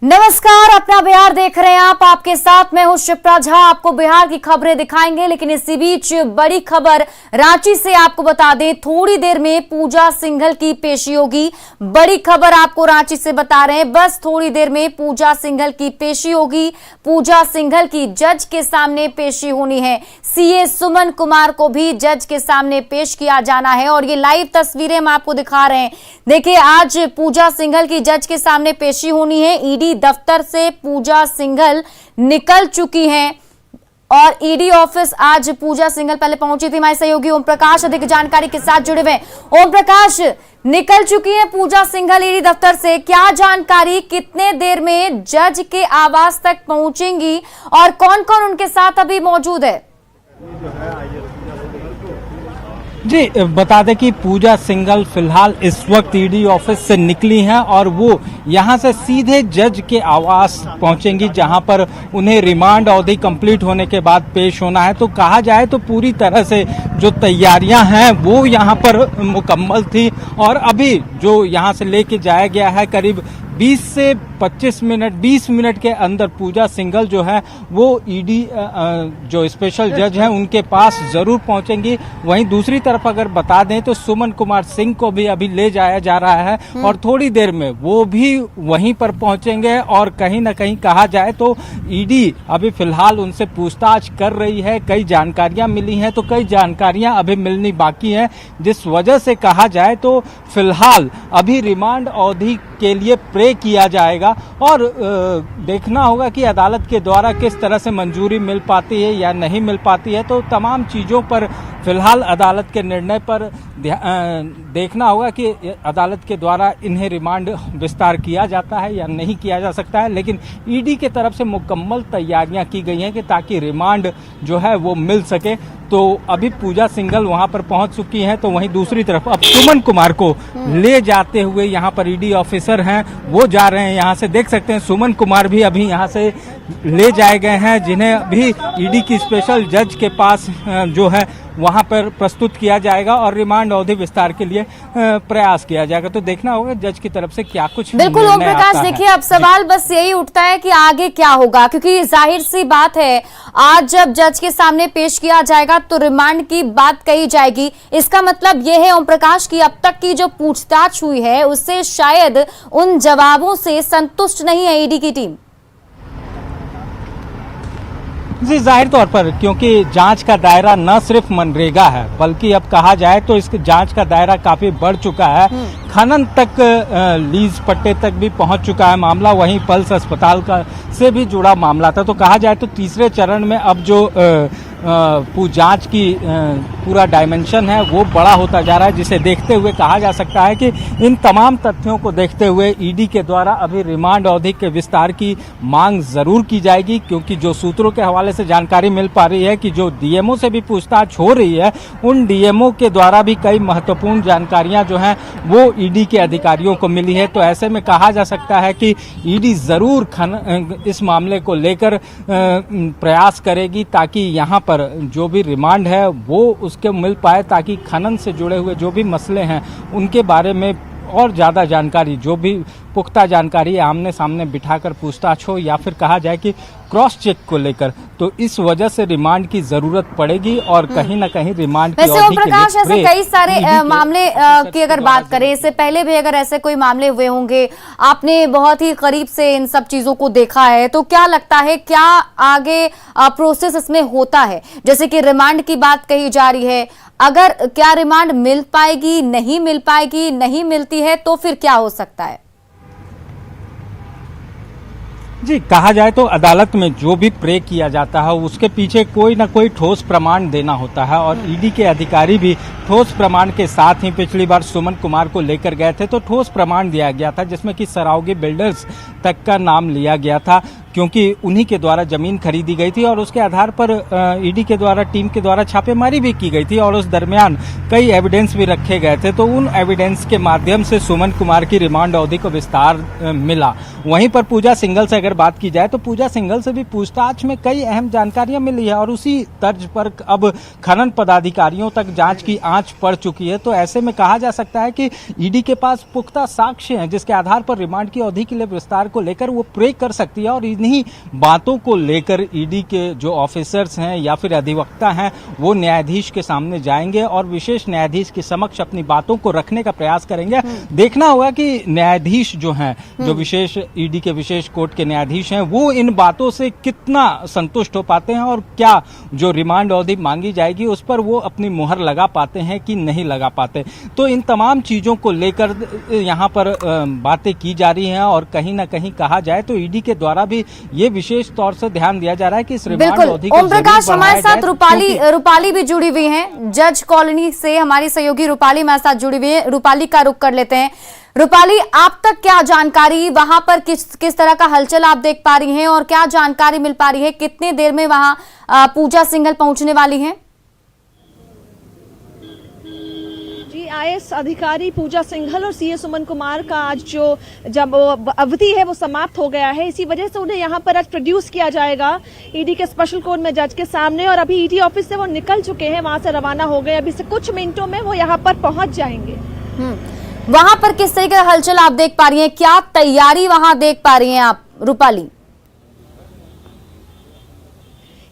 नमस्कार, अपना बिहार देख रहे हैं आप। आपके साथ मैं हूं शिप्रा झा। आपको बिहार की खबरें दिखाएंगे, लेकिन इसी बीच बड़ी खबर रांची से आपको बता दें, थोड़ी देर में पूजा सिंघल की पेशी होगी। बड़ी खबर आपको रांची से बता रहे हैं, बस थोड़ी देर में पूजा सिंघल की पेशी होगी। पूजा सिंघल की जज के सामने पेशी होनी है। सीए सुमन कुमार को भी जज के सामने पेश किया जाना है और ये लाइव तस्वीरें हम आपको दिखा रहे हैं। देखिए, आज पूजा सिंघल की जज के सामने पेशी होनी है। ईडी दफ्तर से पूजा सिंघल निकल चुकी हैं और ईडी ऑफिस आज पूजा सिंघल पहले पहुंची थी। हमारे सहयोगी ओम प्रकाश अधिक जानकारी के साथ जुड़े हुए। ओम प्रकाश, निकल चुकी है पूजा सिंघल ईडी दफ्तर से, क्या जानकारी, कितने देर में जज के आवास तक पहुंचेंगी और कौन कौन उनके साथ अभी मौजूद है? जी, बता दें कि पूजा सिंघल फिलहाल इस वक्त ईडी ऑफिस से निकली हैं और वो यहां से सीधे जज के आवास पहुंचेंगी, जहां पर उन्हें रिमांड अवधि कंप्लीट होने के बाद पेश होना है। तो कहा जाए तो पूरी तरह से जो तैयारियां हैं वो यहां पर मुकम्मल थी और अभी जो यहां से लेके जाया गया है, करीब 20 से 25 मिनट 20 मिनट के अंदर पूजा सिंघल जो है वो ईडी जो स्पेशल जज हैं उनके पास जरूर पहुंचेंगी। वहीं दूसरी तरफ अगर बता दें तो सुमन कुमार सिंह को भी अभी ले जाया जा रहा है और थोड़ी देर में वो भी वहीं पर पहुंचेंगे और कहीं ना कहीं कहा जाए तो ईडी अभी फिलहाल उनसे पूछताछ कर रही है। कई जानकारियां मिली हैं तो कई जानकारियां अभी मिलनी बाकी हैं, जिस वजह से कहा जाए तो फिलहाल अभी रिमांड अवधि के लिए प्रे किया जाएगा और देखना होगा कि अदालत के द्वारा किस तरह से मंजूरी मिल पाती है या नहीं मिल पाती है। तो तमाम चीज़ों पर फिलहाल अदालत के निर्णय पर देखना होगा कि अदालत के द्वारा इन्हें रिमांड विस्तार किया जाता है या नहीं किया जा सकता है। लेकिन ईडी के तरफ से मुकम्मल तैयारियां की गई हैं कि ताकि रिमांड जो है वो मिल सके। तो अभी पूजा सिंघल वहां पर पहुंच चुकी हैं, तो वहीं दूसरी तरफ अब सुमन कुमार को ले जाते हुए यहाँ पर ईडी ऑफिसर हैं वो जा रहे हैं। यहाँ से देख सकते हैं सुमन कुमार भी अभी यहाँ से ले जाए गए हैं, जिन्हें अभी ईडी की स्पेशल जज के पास जो है वहां पर प्रस्तुत किया जाएगा और रिमांड अवधि विस्तार के लिए प्रयास किया जाएगा। तो देखना होगा जज की तरफ से क्या कुछ। बिल्कुल ओम प्रकाश, देखिए अब सवाल बस यही उठता है कि आगे क्या होगा, क्योंकि जाहिर सी बात है आज जब जज के सामने पेश किया जाएगा तो रिमांड की बात कही जाएगी। इसका मतलब यह है ओम प्रकाश की अब तक की जो पूछताछ हुई है उससे शायद उन जवाबों से संतुष्ट नहीं है ईडी की टीम। जी, जाहिर तौर पर, क्योंकि जांच का दायरा न सिर्फ मनरेगा है बल्कि अब कहा जाए तो इस जांच का दायरा काफी बढ़ चुका है। खनन तक, लीज पट्टे तक भी पहुंच चुका है मामला। वहीं पल्स अस्पताल का से भी जुड़ा मामला था। तो कहा जाए तो तीसरे चरण में अब जो जांच की पूरा डायमेंशन है वो बड़ा होता जा रहा है, जिसे देखते हुए कहा जा सकता है कि इन तमाम तथ्यों को देखते हुए ईडी के द्वारा अभी रिमांड अवधि के विस्तार की मांग जरूर की जाएगी। क्योंकि जो सूत्रों के हवाले से जानकारी मिल पा रही है कि जो डीएमओ से भी पूछताछ हो रही है, उन डीएमओ के द्वारा भी कई महत्वपूर्ण जानकारियां जो हैं वो ईडी के अधिकारियों को मिली है। तो ऐसे में कहा जा सकता है कि ईडी जरूर इस मामले को लेकर प्रयास करेगी ताकि यहाँ पर जो भी रिमांड है वो उसके मिल पाए, ताकि खनन से जुड़े हुए जो भी मसले हैं उनके बारे में और ज़्यादा जानकारी, जो भी पुख्ता जानकारी आमने सामने बिठाकर पूछताछ हो या फिर कहा जाए कि क्रॉस चेक को लेकर। तो इस वजह से रिमांड की जरूरत पड़ेगी और कहीं ना कहीं रिमांड की वैसे ओम प्रकाश, ऐसे कई सारे मामले की अगर बात करें, इससे पहले भी अगर ऐसे कोई मामले हुए होंगे, आपने बहुत ही करीब से इन सब चीजों को देखा है, तो क्या लगता है क्या आगे प्रोसेस इसमें होता है? जैसे कि रिमांड की बात कही जा रही है, अगर क्या रिमांड मिल पाएगी, नहीं मिल पाएगी, नहीं मिलती है तो फिर क्या हो सकता है? जी, कहा जाए तो अदालत में जो भी प्रे किया जाता है उसके पीछे कोई ना कोई ठोस प्रमाण देना होता है और ईडी के अधिकारी भी ठोस प्रमाण के साथ ही पिछली बार सुमन कुमार को लेकर गए थे तो ठोस प्रमाण दिया गया था, जिसमें कि सरावगी बिल्डर्स तक का नाम लिया गया था। क्योंकि उन्हीं के द्वारा जमीन खरीदी गई थी और उसके आधार पर ईडी के द्वारा टीम के द्वारा छापेमारी भी की गई थी और उस दरमियान कई एविडेंस भी रखे गए थे। तो उन एविडेंस के माध्यम से सुमन कुमार की रिमांड अवधि को विस्तार मिला। वहीं पर पूजा सिंघल से अगर बात की जाए तो पूजा सिंघल से भी पूछताछ में कई अहम जानकारियां मिली है और उसी तर्ज पर अब खनन पदाधिकारियों तक जांच की आंच पड़ चुकी है। तो ऐसे में कहा जा सकता है कि ईडी के पास पुख्ता साक्ष्य हैं जिसके आधार पर रिमांड की अवधि के लिए विस्तार को लेकर वो प्रे कर सकती है और इन्हीं बातों को लेकर ईडी के जो ऑफिसर्स हैं या फिर अधिवक्ता हैं वो न्यायाधीश के सामने जाएंगे और विशेष न्यायाधीश के समक्ष अपनी बातों को रखने का प्रयास करेंगे। देखना होगा कि न्यायाधीश जो हैं, जो विशेष ईडी के विशेष कोर्ट के न्यायाधीश हैं, वो इन बातों से कितना संतुष्ट हो पाते हैं और क्या जो रिमांड अवधि मांगी जाएगी उस पर वो अपनी मुहर लगा पाते हैं कि नहीं लगा पाते। तो इन तमाम चीजों को लेकर यहाँ पर बातें की जा रही हैं और कहीं ना कहीं कहा जाए तो ईडी के द्वारा भी ये विशेष तौर से ध्यान दिया जा रहा है कि इस रिमांड अवधि को ओम प्रकाश हमारे साथ रूपाली भी जुड़ी हुई हैं जज कॉलोनी से, हमारी सहयोगी रूपाली हमारे साथ जुड़ी हुई है। रूपाली का रुख कर लेते हैं। रूपाली, आप तक क्या जानकारी, वहां पर किस तरह का हलचल आप देख पा रही हैं और क्या जानकारी मिल पा रही है, कितने देर में वहां पूजा सिंघल पहुंचने वाली हैं? आईएएस अधिकारी पूजा सिंघल और सीए सुमन कुमार का आज जब अवधि है वो समाप्त हो गया है, इसी वजह से उन्हें यहाँ पर आज प्रोड्यूस किया जाएगा ईडी के स्पेशल कोर्ट में जज के सामने। और अभी ईडी ऑफिस से वो निकल चुके हैं, वहां से रवाना हो गए, अभी से कुछ मिनटों में वो यहाँ पर पहुंच जाएंगे। वहां पर किस तरीके का हलचल आप देख पा रही हैं, क्या तैयारी वहां देख पा रही हैं आप रूपाली?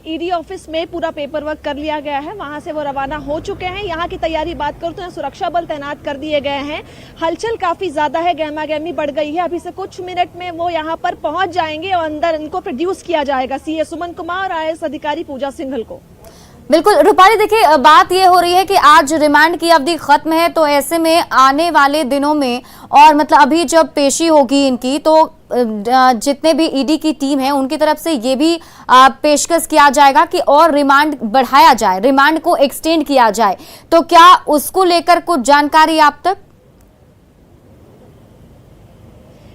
ईडी ऑफिस में पूरा पेपर वर्क कर लिया गया है, वहां से वो रवाना हो चुके हैं। यहाँ की तैयारी बात करूं तो यहाँ सुरक्षा बल तैनात कर दिए गए हैं। हलचल काफी ज्यादा है, गहमा गहमी बढ़ गई है। अभी से कुछ मिनट में वो यहाँ पर पहुंच जाएंगे और अंदर इनको प्रोड्यूस किया जाएगा, सीए सुमन कुमार और आईएएस अधिकारी पूजा सिंघल को। बिल्कुल रूपाली, देखिए बात ये हो रही है कि आज रिमांड की अवधि खत्म है, तो ऐसे में आने वाले दिनों में और मतलब अभी जब पेशी होगी इनकी तो जितने भी ईडी की टीम है उनकी तरफ से ये भी पेशकश किया जाएगा कि और रिमांड बढ़ाया जाए, रिमांड को एक्सटेंड किया जाए। तो क्या उसको लेकर कुछ जानकारी आप तक?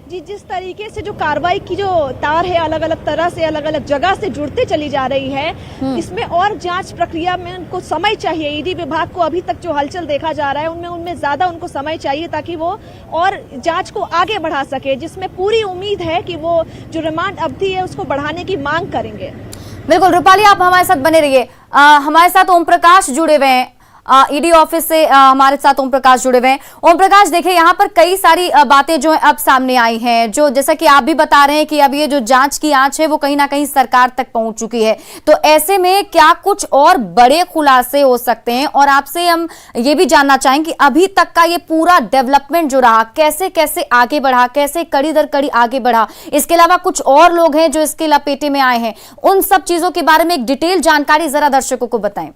जी, जिस तरीके से जो कार्रवाई की जो तार है अलग अलग तरह से अलग अलग जगह से जुड़ते चली जा रही है, इसमें और जांच प्रक्रिया में उनको समय चाहिए। ईडी विभाग को अभी तक जो हलचल देखा जा रहा है उनमें ज्यादा उनको समय चाहिए ताकि वो और जांच को आगे बढ़ा सके, जिसमें पूरी उम्मीद है कि वो जो रिमांड अवधि है उसको बढ़ाने की मांग करेंगे। बिल्कुल रूपाली, आप हमारे साथ बने रहिए। हमारे साथ ओम प्रकाश जुड़े हुए हैं ईडी ऑफिस से, हमारे साथ ओम प्रकाश जुड़े हुए हैं। ओम प्रकाश, देखिए यहाँ पर कई सारी बातें जो है अब सामने आई हैं, जो जैसा कि आप भी बता रहे हैं कि अब ये जो जांच की आंच है वो कहीं ना कहीं सरकार तक पहुंच चुकी है। तो ऐसे में क्या कुछ और बड़े खुलासे हो सकते हैं? और आपसे हम ये भी जानना चाहेंगे कि अभी तक का ये पूरा डेवलपमेंट जो रहा, कैसे कैसे आगे बढ़ा, कैसे कड़ी दर कड़ी आगे बढ़ा, इसके अलावा कुछ और लोग हैं जो इसके लपेटे में आए हैं, उन सब चीजों के बारे में एक डिटेल जानकारी जरा दर्शकों को बताएं।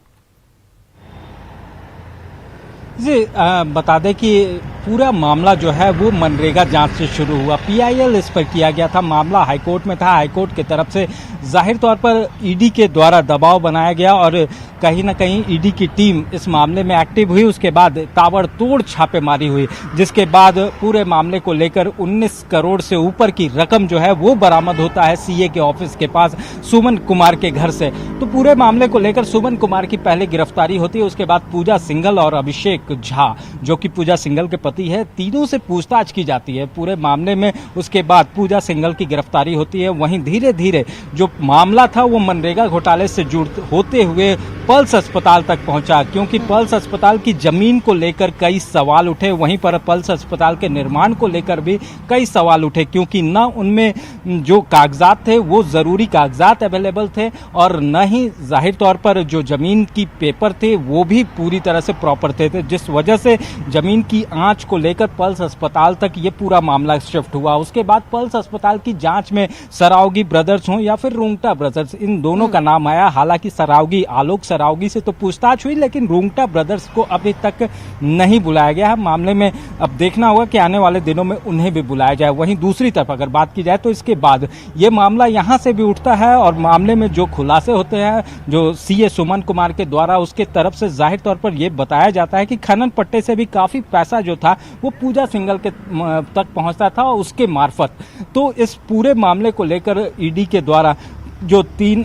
जी, बता दें कि पूरा मामला जो है वो मनरेगा जांच से शुरू हुआ। पीआईएल इस पर किया गया था, मामला हाईकोर्ट में था। हाईकोर्ट की तरफ से जाहिर तौर पर ईडी के द्वारा दबाव बनाया गया और कहीं ना कहीं ईडी की टीम इस मामले में एक्टिव हुई। उसके बाद ताबड़तोड़ छापेमारी हुई, जिसके बाद पूरे मामले को लेकर 19 करोड़ से ऊपर की रकम जो है वो बरामद होता है सीए के ऑफिस के पास सुमन कुमार के घर से। तो पूरे मामले को लेकर सुमन कुमार की पहले गिरफ्तारी होती है, उसके बाद पूजा सिंघल और अभिषेक झा जो कि पूजा सिंघल के पति है, तीनों से पूछताछ की जाती है पूरे मामले में। उसके बाद पूजा सिंघल की गिरफ्तारी होती है। वहीं धीरे धीरे जो मामला था वो मनरेगा घोटाले से होते हुए पल्स अस्पताल तक पहुंचा, क्योंकि पल्स अस्पताल की जमीन को लेकर कई सवाल उठे। वहीं पर पल्स अस्पताल के निर्माण को लेकर भी कई सवाल उठे, क्योंकि न उनमें जो कागजात थे वो जरूरी कागजात अवेलेबल थे और न ही जाहिर तौर पर जो जमीन की पेपर थे वो भी पूरी तरह से प्रॉपर थे, जिस वजह से जमीन की आंच को लेकर पल्स अस्पताल तक ये पूरा मामला शिफ्ट हुआ। उसके बाद पल्स अस्पताल की जांच में सरावगी ब्रदर्स हों या फिर रुंगटा ब्रदर्स, इन दोनों का नाम आया। हालांकि सरावगी आलोक राउगी से तो पूछताछ हुई, लेकिन रुंगटा ब्रदर्स को अभी तक नहीं बुलाया गया है। मामले में अब देखना होगा कि आने वाले दिनों में उन्हें भी बुलाया जाए। वहीं दूसरी तरफ अगर बात की जाए तो इसके बाद ये मामला यहाँ से भी उठता है और मामले में जो खुलासे होते हैं जो सीए सुमन कुमार के द्वारा, उसके तरफ से जाहिर तौर पर यह बताया जाता है कि खनन पट्टे से भी काफी पैसा जो था वो पूजा सिंघल के तक पहुंचता था और उसके मार्फत। तो इस पूरे मामले को लेकर ईडी के द्वारा जो 3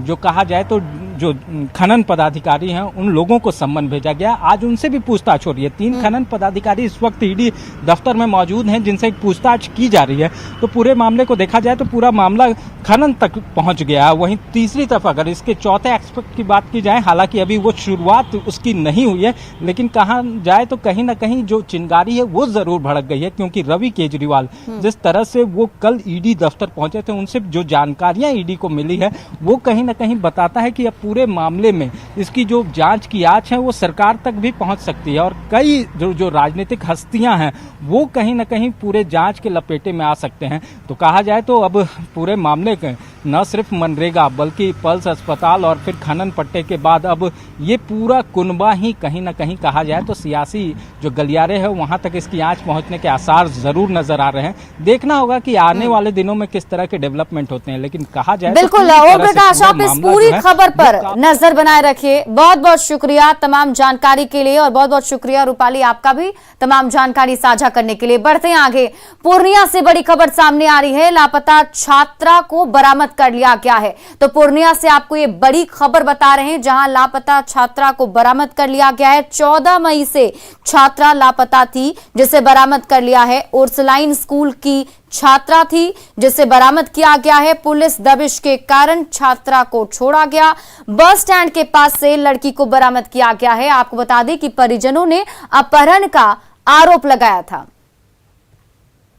जो कहा जाए तो जो खनन पदाधिकारी हैं उन लोगों को सम्मन भेजा गया। आज उनसे भी पूछताछ हो रही है। 3 खनन पदाधिकारी इस वक्त ईडी दफ्तर में मौजूद हैं जिनसे पूछताछ की जा रही है। तो पूरे मामले को देखा जाए तो पूरा मामला खनन तक पहुंच गया है। वहीं तीसरी तरफ अगर इसके चौथे एक्सपेक्ट की बात की जाए, हालांकि अभी वो शुरुआत उसकी नहीं हुई है, लेकिन कहा जाए तो कहीं ना कहीं जो चिंगारी है वो जरूर भड़क गई है, क्योंकि रवि केजरीवाल जिस तरह से वो कल ईडी दफ्तर पहुंचे थे, उनसे जो जानकारियां ईडी को मिली है वो कहीं ना कहीं बताता है कि अब पूरे मामले में इसकी जो जांच की आंच है वो सरकार तक भी पहुंच सकती है और कई जो राजनीतिक हस्तियां हैं वो कहीं ना कहीं पूरे जांच के लपेटे में आ सकते हैं। तो कहा जाए तो अब पूरे मामले के न सिर्फ मनरेगा बल्कि पल्स अस्पताल और फिर खनन पट्टे के बाद अब ये पूरा कुनबा ही कहीं ना कहीं कहा जाए तो सियासी जो गलियारे हैं वहां तक इसकी आंच पहुंचने के आसार जरूर नजर आ रहे हैं। देखना होगा कि आने वाले दिनों में किस तरह के डेवलपमेंट होते हैं, लेकिन कहा जाए बिल्कुल ओम प्रकाश, आप इस पूरी खबर पर नजर बनाए रखिए। बहुत बहुत शुक्रिया तमाम जानकारी के लिए और बहुत बहुत शुक्रिया रूपाली आपका भी तमाम जानकारी साझा करने के लिए। बढ़ते हैं आगे, पूर्णिया से बड़ी खबर सामने आ रही है। लापता छात्रा को बरामद कर लिया गया है। तो पूर्णिया से आपको ये बड़ी खबर बता रहे हैं जहां लापता छात्रा को बरामद कर लिया गया है। 14 मई से छात्रा लापता थी जिसे बरामद कर लिया है। उर्सलाइन स्कूल की छात्रा थी जिसे बरामद किया गया है। पुलिस दबिश के कारण छात्रा को छोड़ा गया। बस स्टैंड के पास से लड़की को बरामद किया गया है। आपको बता दें कि परिजनों ने अपहरण का आरोप लगाया था।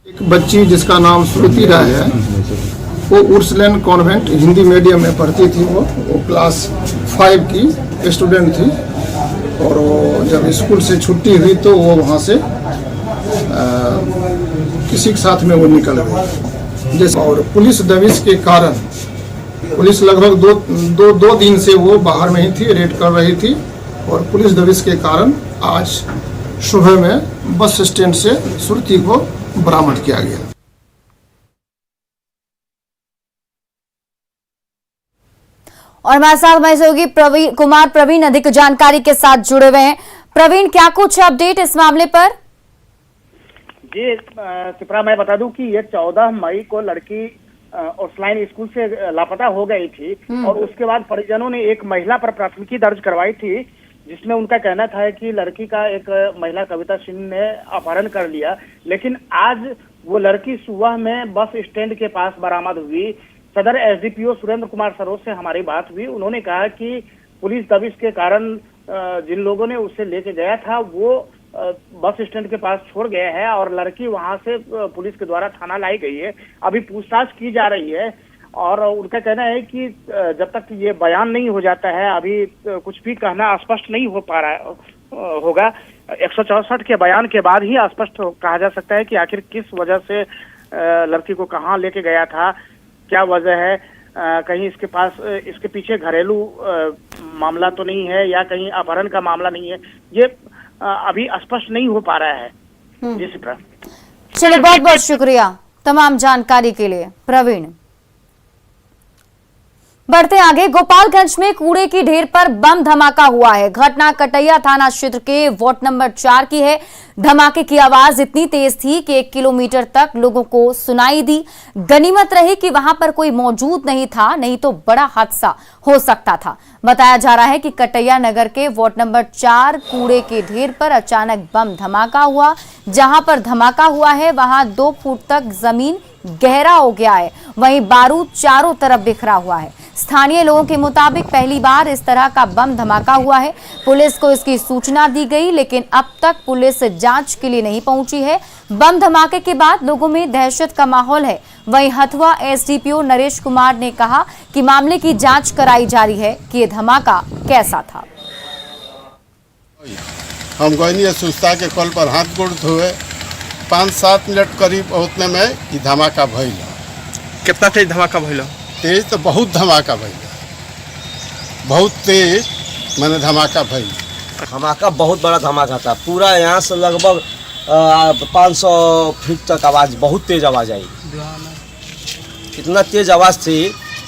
एक बच्ची जिसका नाम श्रुति राय है, वो उर्सलाइन कॉन्वेंट हिंदी मीडियम में पढ़ती थी। वो क्लास 5 की स्टूडेंट थी और वो जब स्कूल से छुट्टी हुई तो वो वहाँ से किसी के साथ में वो निकल गई। जैसे और पुलिस दबिश के कारण पुलिस लगभग दो दिन से वो बाहर में ही थी, रेड कर रही थी और पुलिस दबिश के कारण आज सुबह में बस स्टैंड से श्रुति को बरामद किया गया। और हमारे साथ हमारे सहयोगी प्रवीण अधिक जानकारी के साथ जुड़े हुए हैं। प्रवीण, क्या कुछ अपडेट इस मामले पर? जी चित्रा, मैं बता दूं कि ये 14 मई को लड़की उर्सलाइन स्कूल से लापता हो गई थी और उसके बाद परिजनों ने एक महिला पर प्राथमिकी दर्ज करवाई थी जिसमें उनका कहना था कि लड़की का एक महिला कविता सिंह ने अपहरण कर लिया। लेकिन आज वो लड़की सुबह में बस स्टैंड के पास बरामद हुई। सदर एसडीपीओ सुरेंद्र कुमार सरोज से हमारी बात हुई। उन्होंने कहा कि पुलिस दबिश के कारण जिन लोगों ने उसे लेके गया था वो बस स्टैंड के पास छोड़ गए हैं और लड़की वहां से पुलिस के द्वारा थाना लाई गई है। अभी पूछताछ की जा रही है और उनका कहना है कि जब तक ये बयान नहीं हो जाता है अभी कुछ भी कहना स्पष्ट नहीं हो पा रहा होगा। 164 के बयान के बाद ही स्पष्ट कहा जा सकता है कि आखिर किस वजह से लड़की को कहाँ लेके गया था, क्या वजह है। कहीं इसके पास इसके पीछे घरेलू मामला तो नहीं है या कहीं अपहरण का मामला नहीं है, ये अभी स्पष्ट नहीं हो पा रहा है। जी सिप्रा, चलिए बहुत बहुत शुक्रिया तमाम जानकारी के लिए प्रवीण। बढ़ते आगे, गोपालगंज में कूड़े की ढेर पर बम धमाका हुआ है। घटना कटैया थाना क्षेत्र के वार्ड नंबर 4 की है। धमाके की आवाज इतनी तेज थी कि 1 किलोमीटर तक लोगों को सुनाई दी। गनीमत रही कि वहां पर कोई मौजूद नहीं था, नहीं तो बड़ा हादसा हो सकता था। बताया जा रहा है कि कटैया नगर के वार्ड नंबर 4 कूड़े के ढेर पर अचानक बम धमाका हुआ। जहां पर धमाका हुआ है वहां 2 फुट तक जमीन गहरा हो गया है। वहीं बारूद चारों तरफ बिखरा हुआ है। स्थानीय लोगों के मुताबिक पहली बार इस तरह का बम धमाका हुआ है। पुलिस को इसकी सूचना दी गई लेकिन अब तक पुलिस जांच के लिए नहीं पहुंची है। बम धमाके के बाद लोगों में दहशत का माहौल है। वहीं हथुआ एसडीपीओ नरेश कुमार ने कहा कि मामले की जांच कराई जा रही है कि ये धमाका कैसा था। हम गए सुस्ता के कॉल पर हाथ गोड़ धोए 5-7 मिनट करीब उतने में ये धमाका भइल। कितना तेज धमाका भइल? तेज तो बहुत धमाका भइल, बहुत तेज। मैंने धमाका भाई। धमाका बहुत बड़ा धमाका था। पूरा यहाँ से लगभग 500 फीट तक आवाज़, बहुत तेज़ आवाज़ आई। इतना तेज़ आवाज़ थी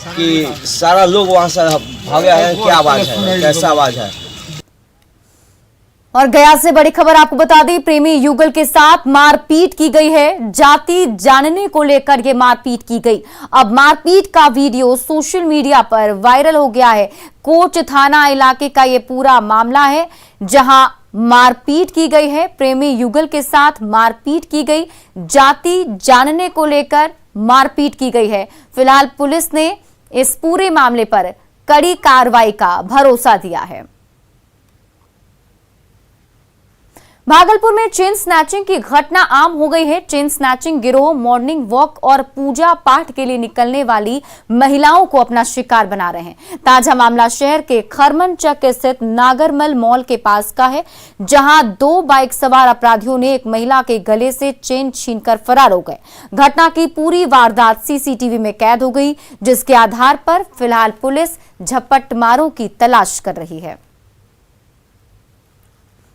कि सारा लोग वहाँ से भागे हैं, क्या आवाज़ है, कैसा आवाज़ है। और गया से बड़ी खबर आपको बता दी, प्रेमी युगल के साथ मारपीट की गई है। जाति जानने को लेकर ये मारपीट की गई। अब मारपीट का वीडियो सोशल मीडिया पर वायरल हो गया है। कोच थाना इलाके का ये पूरा मामला है जहां मारपीट की गई है। प्रेमी युगल के साथ मारपीट की गई, जाति जानने को लेकर मारपीट की गई है। फिलहाल पुलिस ने इस पूरे मामले पर कड़ी कार्रवाई का भरोसा दिया है। भागलपुर में चेन स्नैचिंग की घटना आम हो गई है। चेन स्नैचिंग गिरोह मॉर्निंग वॉक और पूजा पाठ के लिए निकलने वाली महिलाओं को अपना शिकार बना रहे हैं। ताजा मामला शहर के खरमनचक स्थित नागरमल मॉल के पास का है, जहां 2 बाइक सवार अपराधियों ने एक महिला के गले से चेन छीनकर फरार हो गए। घटना की पूरी वारदात सीसीटीवी में कैद हो गई, जिसके आधार पर फिलहाल पुलिस झपटमारों की तलाश कर रही है।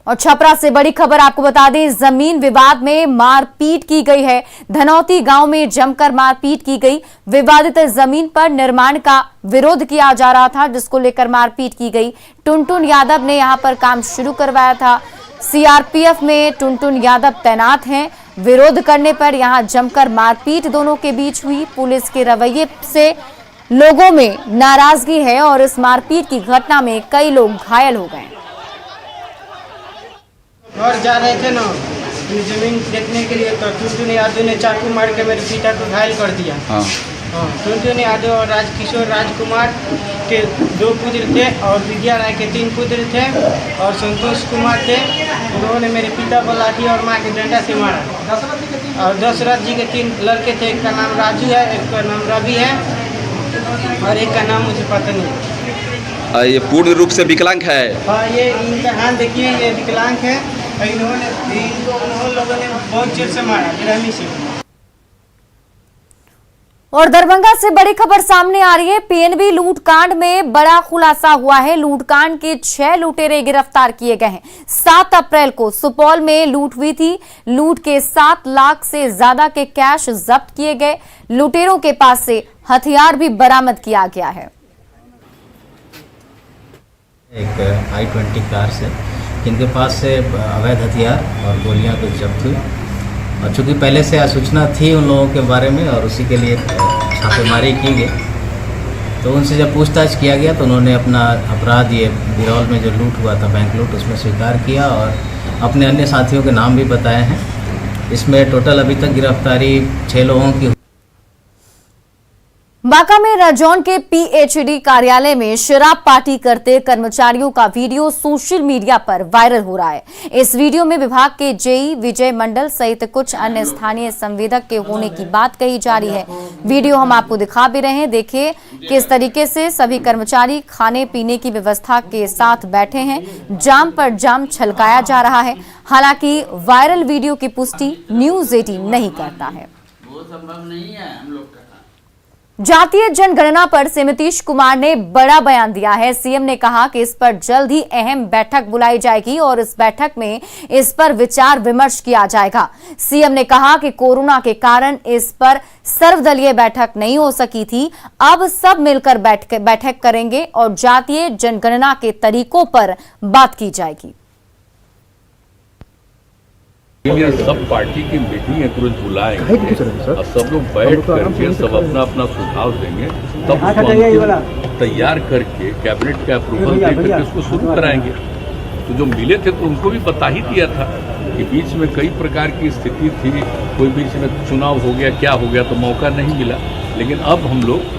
और छपरा से बड़ी खबर आपको बता दें, जमीन विवाद में मारपीट की गई है। धनौती गांव में जमकर मारपीट की गई। विवादित जमीन पर निर्माण का विरोध किया जा रहा था, जिसको लेकर मारपीट की गई। टुनटुन यादव ने यहां पर काम शुरू करवाया था। सीआरपीएफ में टुनटुन यादव तैनात हैं। विरोध करने पर यहां जमकर मारपीट दोनों के बीच हुई। पुलिस के रवैये से लोगों में नाराजगी है और इस मारपीट की घटना में कई लोग घायल हो गए। घर जा रहे थे ना जमीन देखने के लिए, तो टुनटुन यादव ने चाकू मार के मेरे पिता को घायल कर दिया। टुनटुन यादव और राजकिशोर राजकुमार के 2 पुत्र थे और विद्या राय के 3 पुत्र थे और संतोष कुमार थे। उन्होंने मेरे पिता को लाठी और माँ के डंडा से मारा। और दशरथ जी के 3 लड़के थे, एक का नाम राजू है, एक का नाम रवि है और एक का नाम मुझे पता नहीं। ये पूर्ण रूप से विकलांग है। हाँ, ये इनका हाथ देखिए, ये विकलांग है। इनको उन लोगों ने बहुत जोर से मारा, बेरहमी से। और दरभंगा से बड़ी खबर सामने आ रही है। पीएनबी लूटकांड में बड़ा खुलासा हुआ है। लूटकांड के 6 लुटेरे गिरफ्तार किए गए हैं। 7 अप्रैल को सुपौल में लूट हुई थी। लूट के 7 लाख से ज्यादा के कैश जब्त किए गए। लुटेरों के पास से हथियार भी बरामद किया गया है। एक i20 कार से, जिनके पास से अवैध हथियार और गोलियां कुछ जब्त हुई। और चूँकि पहले से सूचना थी उन लोगों के बारे में और उसी के लिए छापेमारी की गई, तो उनसे जब पूछताछ किया गया तो उन्होंने अपना अपराध, ये बिरौल में जो लूट हुआ था, बैंक लूट, उसमें स्वीकार किया और अपने अन्य साथियों के नाम भी बताए हैं। इसमें टोटल अभी तक गिरफ्तारी 6 लोगों की। बांका में राजौन के पीएचडी कार्यालय में शराब पार्टी करते कर्मचारियों का वीडियो सोशल मीडिया पर वायरल हो रहा है। इस वीडियो में विभाग के जेई विजय मंडल सहित कुछ अन्य स्थानीय संवेदक के होने की बात कही जा रही है। वीडियो हम आपको दिखा भी रहे हैं। देखिए किस तरीके से सभी कर्मचारी खाने पीने की व्यवस्था के साथ बैठे हैं। जाम पर जाम छलकाया जा रहा है। हालांकि वायरल वीडियो की पुष्टि न्यूज 18 नहीं करता है। वो संभव नहीं है हम लोग का। जातीय जनगणना पर सीएम नीतीश कुमार ने बड़ा बयान दिया है। सीएम ने कहा कि इस पर जल्द ही अहम बैठक बुलाई जाएगी और इस बैठक में इस पर विचार विमर्श किया जाएगा। सीएम ने कहा कि कोरोना के कारण इस पर सर्वदलीय बैठक नहीं हो सकी थी। अब सब मिलकर बैठक करेंगे और जातीय जनगणना के तरीकों पर बात की जाएगी। सब पार्टी की मीटिंग तुरंत बुलाएंगे और सब लोग बैठ करके सब अपना अपना सुझाव देंगे, तब उसको तैयार करके कैबिनेट का अप्रूवल दे करके उसको शुरू कराएंगे। तो जो मिले थे तो उनको भी बता ही दिया था कि बीच में कई प्रकार की स्थिति थी, कोई बीच में चुनाव हो गया, क्या हो गया, तो मौका नहीं मिला। लेकिन अब हम लोग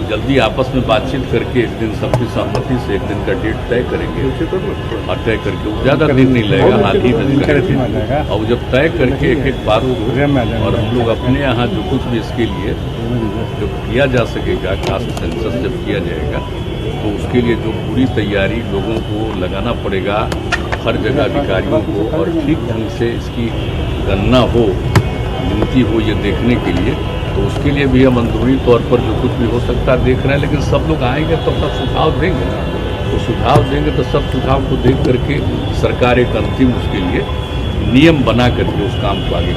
जल्दी आपस में बातचीत करके एक दिन सबकी सहमति से एक दिन का डेट तय करेंगे और तय करके ज़्यादा दिन नहीं लगेगा, हाल ही में करेंगे। और जब तय करके एक एक बात को और हम लोग अपने यहाँ जो कुछ भी इसके लिए जो किया जा सकेगा, कास्ट सेंसस जब किया जाएगा तो उसके लिए जो पूरी तैयारी लोगों को लगाना पड़ेगा, हर जगह अधिकारियों को, और ठीक ढंग से इसकी गणना हो, गिनती हो, ये देखने के लिए, तो उसके लिए भी हम अंदरूनी तौर पर जो कुछ भी हो सकता है देख रहे हैं। लेकिन सब लोग आएंगे तब तक सुझाव देंगे, तो सुझाव देंगे तो सब सुझाव को देख करके सरकार एक अंतिम उसके लिए नियम बना करके उस काम को आगे।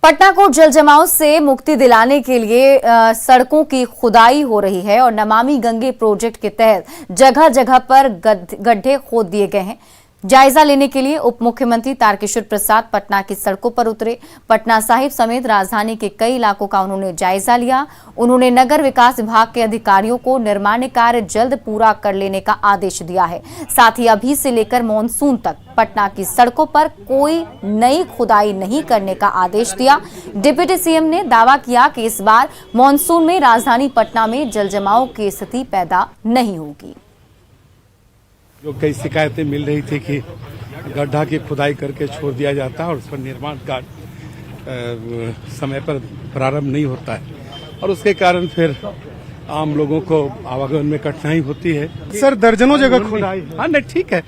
पटना को जल जमाव से मुक्ति दिलाने के लिए सड़कों की खुदाई हो रही है और नमामि गंगे प्रोजेक्ट के तहत जगह जगह पर गड्ढे खोद दिए गए हैं। जायजा लेने के लिए उप मुख्यमंत्री तारकिशोर प्रसाद पटना की सड़कों पर उतरे। पटना साहिब समेत राजधानी के कई इलाकों का उन्होंने जायजा लिया। उन्होंने नगर विकास विभाग के अधिकारियों को निर्माण कार्य जल्द पूरा कर लेने का आदेश दिया है। साथ ही अभी से लेकर मानसून तक पटना की सड़कों पर कोई नई खुदाई नहीं करने का आदेश दिया। डिप्टी सीएम ने दावा किया कि इस बार मानसून में राजधानी पटना में जलजमाव की स्थिति पैदा नहीं होगी। जो कई शिकायतें मिल रही थी कि गड्ढा की खुदाई करके छोड़ दिया जाता है और उस पर निर्माण कार्य समय पर प्रारंभ नहीं होता है और उसके कारण फिर आम लोगों को आवागमन में कठिनाई होती है। सर दर्जनों जगह खुदाई, हाँ नहीं ठीक है,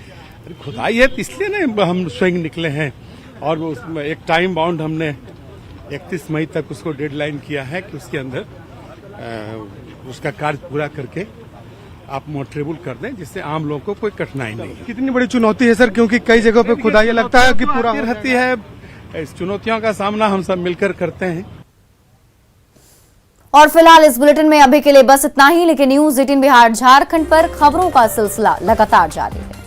खुदाई है इसलिए ना हम स्वयं निकले हैं और उसमें एक टाइम बाउंड हमने 31 मई तक उसको डेडलाइन किया है कि उसके अंदर उसका कार्य पूरा करके आप मोटरेबल कर दें जिससे आम लोगों को कोई कठिनाई नहीं। कितनी बड़ी चुनौती है सर, क्योंकि कई जगहों पे खुदाई लगता है कि पूरा रहती है। इस चुनौतियों का सामना हम सब मिलकर करते हैं। और फिलहाल इस बुलेटिन में अभी के लिए बस इतना ही, लेकिन न्यूज़ 18 बिहार झारखंड पर खबरों का सिलसिला लगातार जारी है।